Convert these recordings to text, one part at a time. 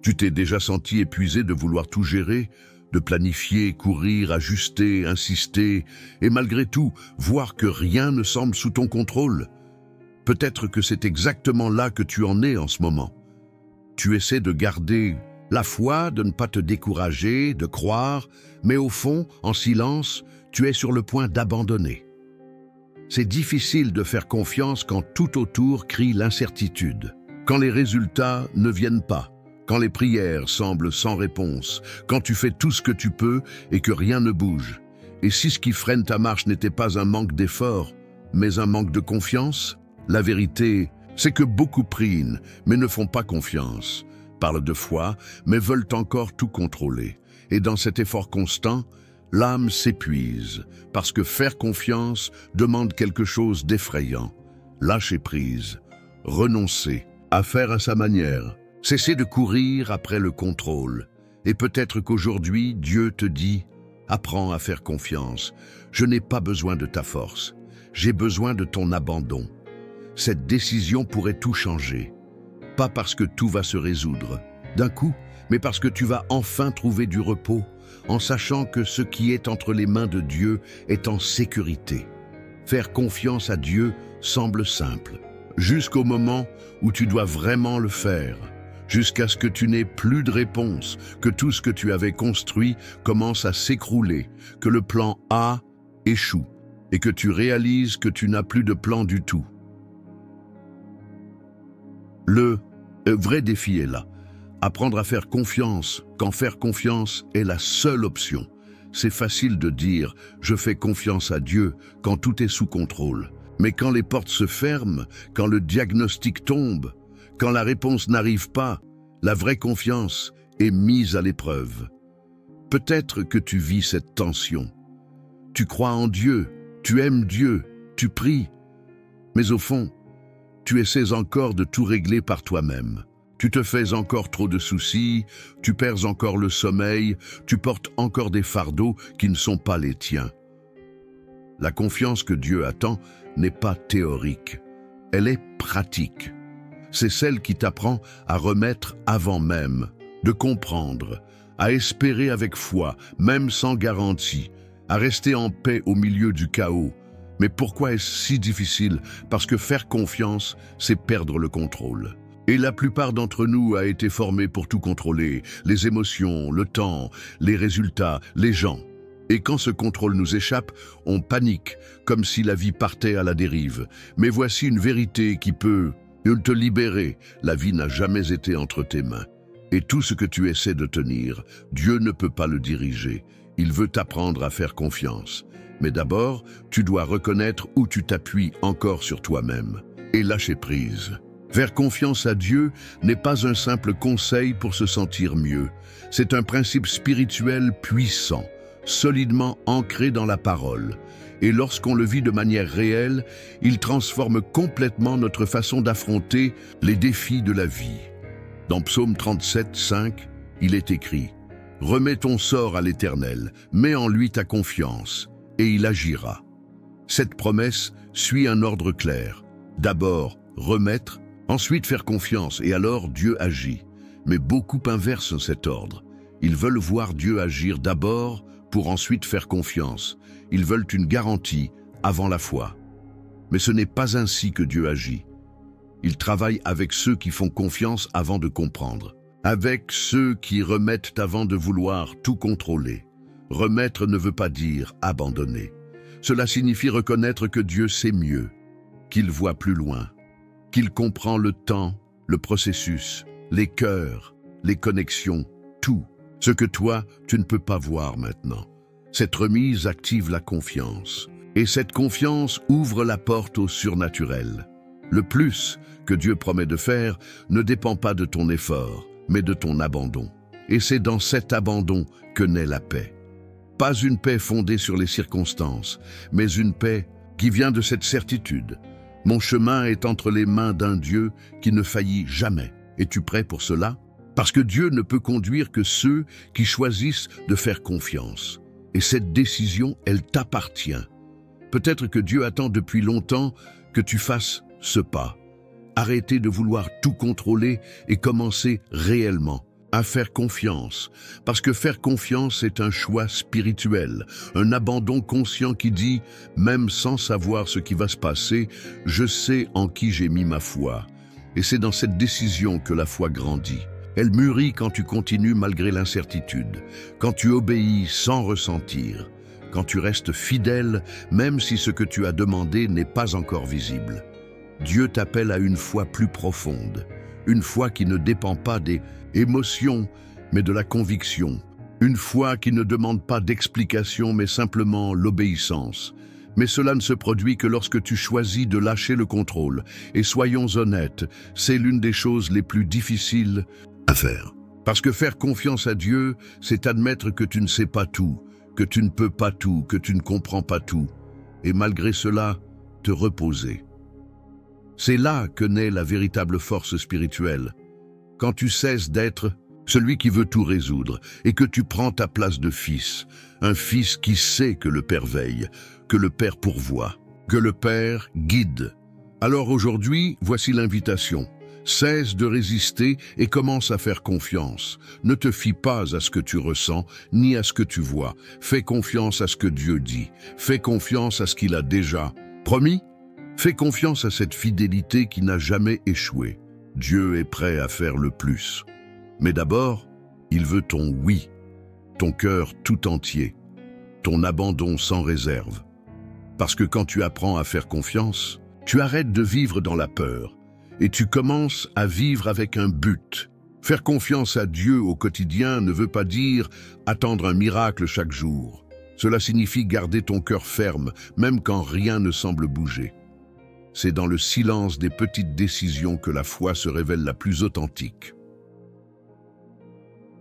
Tu t'es déjà senti épuisé de vouloir tout gérer, de planifier, courir, ajuster, insister, et malgré tout, voir que rien ne semble sous ton contrôle. Peut-être que c'est exactement là que tu en es en ce moment. Tu essaies de garder la foi, de ne pas te décourager, de croire, mais au fond, en silence, tu es sur le point d'abandonner. C'est difficile de faire confiance quand tout autour crie l'incertitude, quand les résultats ne viennent pas, quand les prières semblent sans réponse, quand tu fais tout ce que tu peux et que rien ne bouge. Et si ce qui freine ta marche n'était pas un manque d'effort, mais un manque de confiance, la vérité, c'est que beaucoup prient, mais ne font pas confiance, parlent de foi, mais veulent encore tout contrôler. Et dans cet effort constant, l'âme s'épuise, parce que faire confiance demande quelque chose d'effrayant. Lâcher prise, renoncer, à faire à sa manière, cesser de courir après le contrôle. Et peut-être qu'aujourd'hui, Dieu te dit « Apprends à faire confiance. Je n'ai pas besoin de ta force. J'ai besoin de ton abandon. » Cette décision pourrait tout changer. Pas parce que tout va se résoudre d'un coup, mais parce que tu vas enfin trouver du repos, en sachant que ce qui est entre les mains de Dieu est en sécurité. Faire confiance à Dieu semble simple, jusqu'au moment où tu dois vraiment le faire, jusqu'à ce que tu n'aies plus de réponse, que tout ce que tu avais construit commence à s'écrouler, que le plan A échoue, et que tu réalises que tu n'as plus de plan du tout. Le vrai défi est là. Apprendre à faire confiance quand faire confiance est la seule option. C'est facile de dire « je fais confiance à Dieu » quand tout est sous contrôle. Mais quand les portes se ferment, quand le diagnostic tombe, quand la réponse n'arrive pas, la vraie confiance est mise à l'épreuve. Peut-être que tu vis cette tension. Tu crois en Dieu, tu aimes Dieu, tu pries. Mais au fond, tu essaies encore de tout régler par toi-même. Tu te fais encore trop de soucis, tu perds encore le sommeil, tu portes encore des fardeaux qui ne sont pas les tiens. La confiance que Dieu attend n'est pas théorique, elle est pratique. C'est celle qui t'apprend à remettre avant même, de comprendre, à espérer avec foi, même sans garantie, à rester en paix au milieu du chaos. Mais pourquoi est-ce si difficile? Parce que faire confiance, c'est perdre le contrôle. Et la plupart d'entre nous a été formés pour tout contrôler, les émotions, le temps, les résultats, les gens. Et quand ce contrôle nous échappe, on panique, comme si la vie partait à la dérive. Mais voici une vérité qui peut te libérer. La vie n'a jamais été entre tes mains. Et tout ce que tu essaies de tenir, Dieu ne peut pas le diriger. Il veut t'apprendre à faire confiance. Mais d'abord, tu dois reconnaître où tu t'appuies encore sur toi-même et lâcher prise. Faire confiance à Dieu n'est pas un simple conseil pour se sentir mieux. C'est un principe spirituel puissant, solidement ancré dans la parole. Et lorsqu'on le vit de manière réelle, il transforme complètement notre façon d'affronter les défis de la vie. Dans Psaume 37, 5, il est écrit « Remets ton sort à l'Éternel, mets en lui ta confiance, et il agira. » Cette promesse suit un ordre clair. D'abord, remettre, ensuite faire confiance, et alors Dieu agit. Mais beaucoup inversent cet ordre. Ils veulent voir Dieu agir d'abord pour ensuite faire confiance. Ils veulent une garantie avant la foi. Mais ce n'est pas ainsi que Dieu agit. Il travaille avec ceux qui font confiance avant de comprendre, avec ceux qui remettent avant de vouloir tout contrôler. Remettre ne veut pas dire abandonner. Cela signifie reconnaître que Dieu sait mieux, qu'il voit plus loin, qu'il comprend le temps, le processus, les cœurs, les connexions, tout, ce que toi, tu ne peux pas voir maintenant. Cette remise active la confiance, et cette confiance ouvre la porte au surnaturel. Le plus que Dieu promet de faire ne dépend pas de ton effort, mais de ton abandon. Et c'est dans cet abandon que naît la paix. Pas une paix fondée sur les circonstances, mais une paix qui vient de cette certitude. Mon chemin est entre les mains d'un Dieu qui ne faillit jamais. Es-tu prêt pour cela? Parce que Dieu ne peut conduire que ceux qui choisissent de faire confiance. Et cette décision, elle t'appartient. Peut-être que Dieu attend depuis longtemps que tu fasses ce pas. Arrêter de vouloir tout contrôler et commencer réellement à faire confiance, parce que faire confiance est un choix spirituel, un abandon conscient qui dit, même sans savoir ce qui va se passer, je sais en qui j'ai mis ma foi. Et c'est dans cette décision que la foi grandit. Elle mûrit quand tu continues malgré l'incertitude, quand tu obéis sans ressentir, quand tu restes fidèle même si ce que tu as demandé n'est pas encore visible. Dieu t'appelle à une foi plus profonde, une foi qui ne dépend pas des émotions, mais de la conviction, une foi qui ne demande pas d'explication, mais simplement l'obéissance. Mais cela ne se produit que lorsque tu choisis de lâcher le contrôle. Et soyons honnêtes, c'est l'une des choses les plus difficiles à faire. Parce que faire confiance à Dieu, c'est admettre que tu ne sais pas tout, que tu ne peux pas tout, que tu ne comprends pas tout. Et malgré cela, te reposer. C'est là que naît la véritable force spirituelle. Quand tu cesses d'être celui qui veut tout résoudre et que tu prends ta place de fils, un fils qui sait que le Père veille, que le Père pourvoit, que le Père guide. Alors aujourd'hui, voici l'invitation. Cesse de résister et commence à faire confiance. Ne te fie pas à ce que tu ressens, ni à ce que tu vois. Fais confiance à ce que Dieu dit. Fais confiance à ce qu'il a déjà promis. Fais confiance à cette fidélité qui n'a jamais échoué. Dieu est prêt à faire le plus. Mais d'abord, il veut ton oui, ton cœur tout entier, ton abandon sans réserve. Parce que quand tu apprends à faire confiance, tu arrêtes de vivre dans la peur et tu commences à vivre avec un but. Faire confiance à Dieu au quotidien ne veut pas dire attendre un miracle chaque jour. Cela signifie garder ton cœur ferme, même quand rien ne semble bouger. C'est dans le silence des petites décisions que la foi se révèle la plus authentique.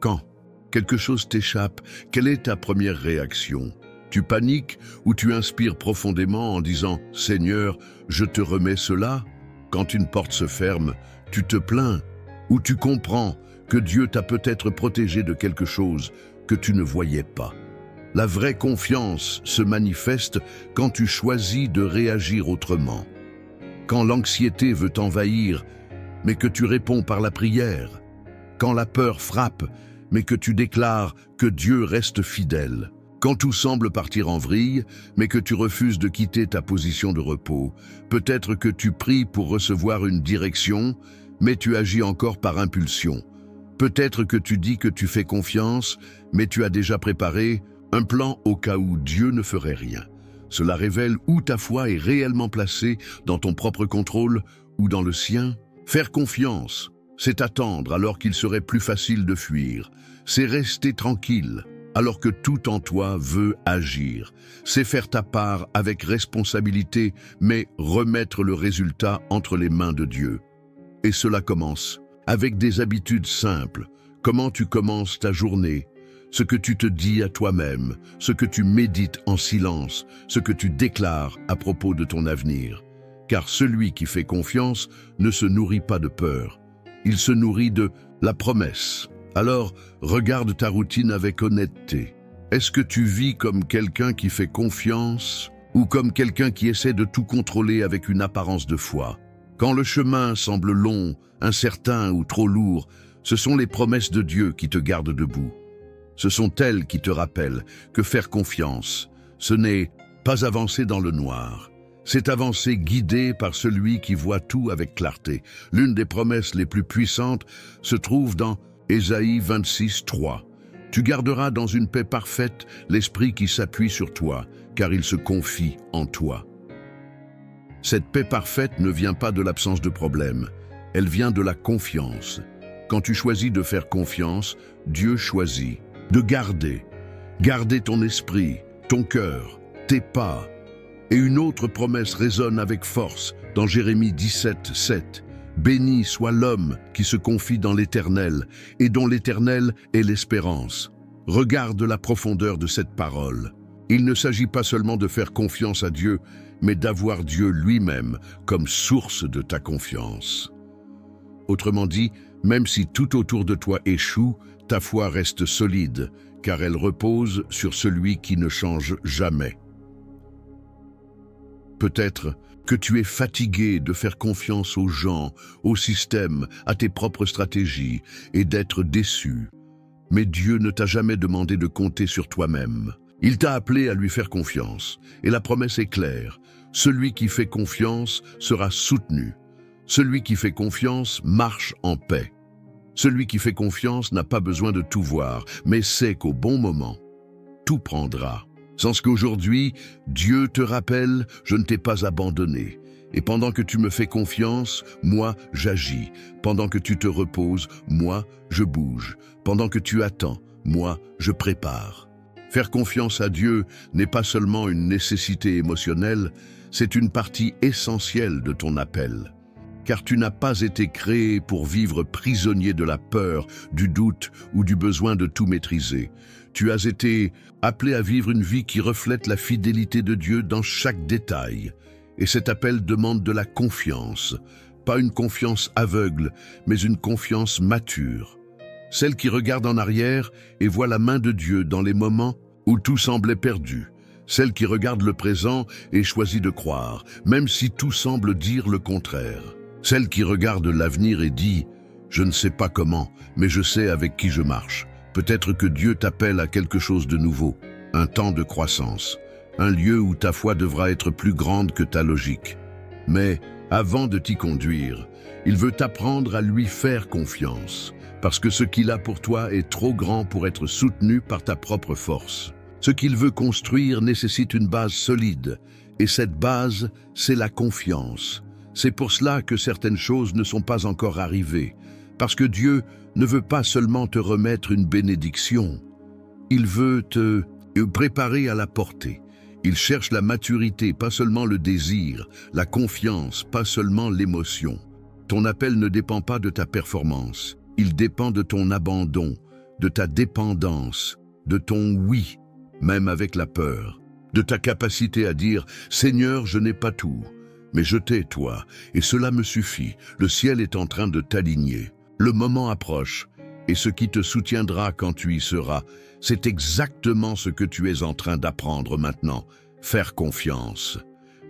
Quand quelque chose t'échappe, quelle est ta première réaction? Tu paniques ou tu inspires profondément en disant « Seigneur, je te remets cela ». Quand une porte se ferme, tu te plains ou tu comprends que Dieu t'a peut-être protégé de quelque chose que tu ne voyais pas. La vraie confiance se manifeste quand tu choisis de réagir autrement. Quand l'anxiété veut t'envahir, mais que tu réponds par la prière. Quand la peur frappe, mais que tu déclares que Dieu reste fidèle. Quand tout semble partir en vrille, mais que tu refuses de quitter ta position de repos. Peut-être que tu pries pour recevoir une direction, mais tu agis encore par impulsion. Peut-être que tu dis que tu fais confiance, mais tu as déjà préparé un plan au cas où Dieu ne ferait rien. Cela révèle où ta foi est réellement placée, dans ton propre contrôle ou dans le sien. Faire confiance, c'est attendre alors qu'il serait plus facile de fuir. C'est rester tranquille alors que tout en toi veut agir. C'est faire ta part avec responsabilité, mais remettre le résultat entre les mains de Dieu. Et cela commence avec des habitudes simples. Comment tu commences ta journée? Ce que tu te dis à toi-même, ce que tu médites en silence, ce que tu déclares à propos de ton avenir. Car celui qui fait confiance ne se nourrit pas de peur. Il se nourrit de la promesse. Alors, regarde ta routine avec honnêteté. Est-ce que tu vis comme quelqu'un qui fait confiance ou comme quelqu'un qui essaie de tout contrôler avec une apparence de foi? Quand le chemin semble long, incertain ou trop lourd, ce sont les promesses de Dieu qui te gardent debout. Ce sont elles qui te rappellent que faire confiance, ce n'est pas avancer dans le noir. C'est avancer guidé par celui qui voit tout avec clarté. L'une des promesses les plus puissantes se trouve dans Ésaïe 26, 3. Tu garderas dans une paix parfaite l'esprit qui s'appuie sur toi, car il se confie en toi. Cette paix parfaite ne vient pas de l'absence de problème, elle vient de la confiance. Quand tu choisis de faire confiance, Dieu choisit de garder ton esprit, ton cœur, tes pas. Et une autre promesse résonne avec force dans Jérémie 17, 7. Béni soit l'homme qui se confie dans l'Éternel et dont l'Éternel est l'espérance. Regarde la profondeur de cette parole. Il ne s'agit pas seulement de faire confiance à Dieu, mais d'avoir Dieu lui-même comme source de ta confiance. Autrement dit, même si tout autour de toi échoue, ta foi reste solide, car elle repose sur celui qui ne change jamais. Peut-être que tu es fatigué de faire confiance aux gens, au système, à tes propres stratégies et d'être déçu. Mais Dieu ne t'a jamais demandé de compter sur toi-même. Il t'a appelé à lui faire confiance. Et la promesse est claire. Celui qui fait confiance sera soutenu. Celui qui fait confiance marche en paix. Celui qui fait confiance n'a pas besoin de tout voir, mais sait qu'au bon moment, tout prendra. Sans qu'aujourd'hui, Dieu te rappelle, je ne t'ai pas abandonné. Et pendant que tu me fais confiance, moi, j'agis. Pendant que tu te reposes, moi, je bouge. Pendant que tu attends, moi, je prépare. Faire confiance à Dieu n'est pas seulement une nécessité émotionnelle, c'est une partie essentielle de ton appel. Car tu n'as pas été créé pour vivre prisonnier de la peur, du doute ou du besoin de tout maîtriser. Tu as été appelé à vivre une vie qui reflète la fidélité de Dieu dans chaque détail. Et cet appel demande de la confiance, pas une confiance aveugle, mais une confiance mature. Celle qui regarde en arrière et voit la main de Dieu dans les moments où tout semblait perdu. Celle qui regarde le présent et choisit de croire, même si tout semble dire le contraire. Celle qui regarde l'avenir et dit « Je ne sais pas comment, mais je sais avec qui je marche ». Peut-être que Dieu t'appelle à quelque chose de nouveau, un temps de croissance, un lieu où ta foi devra être plus grande que ta logique. Mais avant de t'y conduire, il veut t'apprendre à lui faire confiance, parce que ce qu'il a pour toi est trop grand pour être soutenu par ta propre force. Ce qu'il veut construire nécessite une base solide, et cette base, c'est la confiance. C'est pour cela que certaines choses ne sont pas encore arrivées, parce que Dieu ne veut pas seulement te remettre une bénédiction, il veut te préparer à la porter. Il cherche la maturité, pas seulement le désir, la confiance, pas seulement l'émotion. Ton appel ne dépend pas de ta performance, il dépend de ton abandon, de ta dépendance, de ton oui, même avec la peur, de ta capacité à dire « Seigneur, je n'ai pas tout, mais je t'ai toi, et cela me suffit, le ciel est en train de t'aligner. » Le moment approche, et ce qui te soutiendra quand tu y seras, c'est exactement ce que tu es en train d'apprendre maintenant, faire confiance.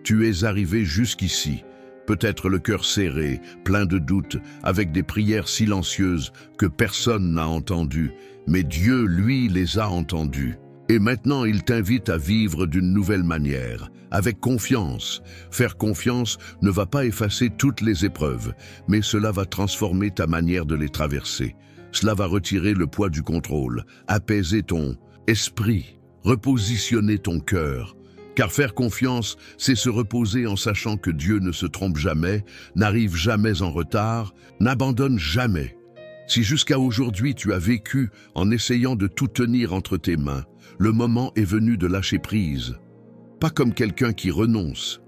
Tu es arrivé jusqu'ici, peut-être le cœur serré, plein de doutes, avec des prières silencieuses que personne n'a entendues, mais Dieu, lui, les a entendues. Et maintenant, il t'invite à vivre d'une nouvelle manière, avec confiance. Faire confiance ne va pas effacer toutes les épreuves, mais cela va transformer ta manière de les traverser. Cela va retirer le poids du contrôle, apaiser ton esprit, repositionner ton cœur. Car faire confiance, c'est se reposer en sachant que Dieu ne se trompe jamais, n'arrive jamais en retard, n'abandonne jamais. Si jusqu'à aujourd'hui tu as vécu en essayant de tout tenir entre tes mains, le moment est venu de lâcher prise. Pas comme quelqu'un qui renonce,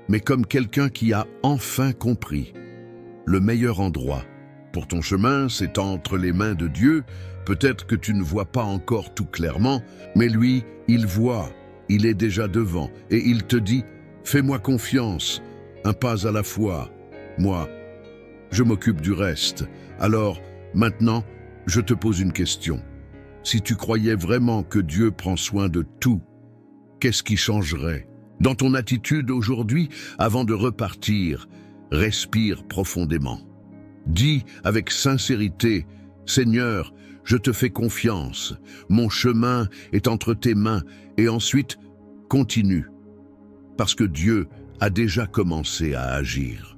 mais comme quelqu'un qui a enfin compris. Le meilleur endroit pour ton chemin, c'est entre les mains de Dieu. Peut-être que tu ne vois pas encore tout clairement, mais lui, il voit, il est déjà devant, et il te dit « Fais-moi confiance, un pas à la fois. Moi, je m'occupe du reste. » Alors, maintenant, je te pose une question. Si tu croyais vraiment que Dieu prend soin de tout, qu'est-ce qui changerait? Dans ton attitude aujourd'hui, avant de repartir, respire profondément. Dis avec sincérité, « Seigneur, je te fais confiance, mon chemin est entre tes mains, et ensuite, continue, parce que Dieu a déjà commencé à agir. »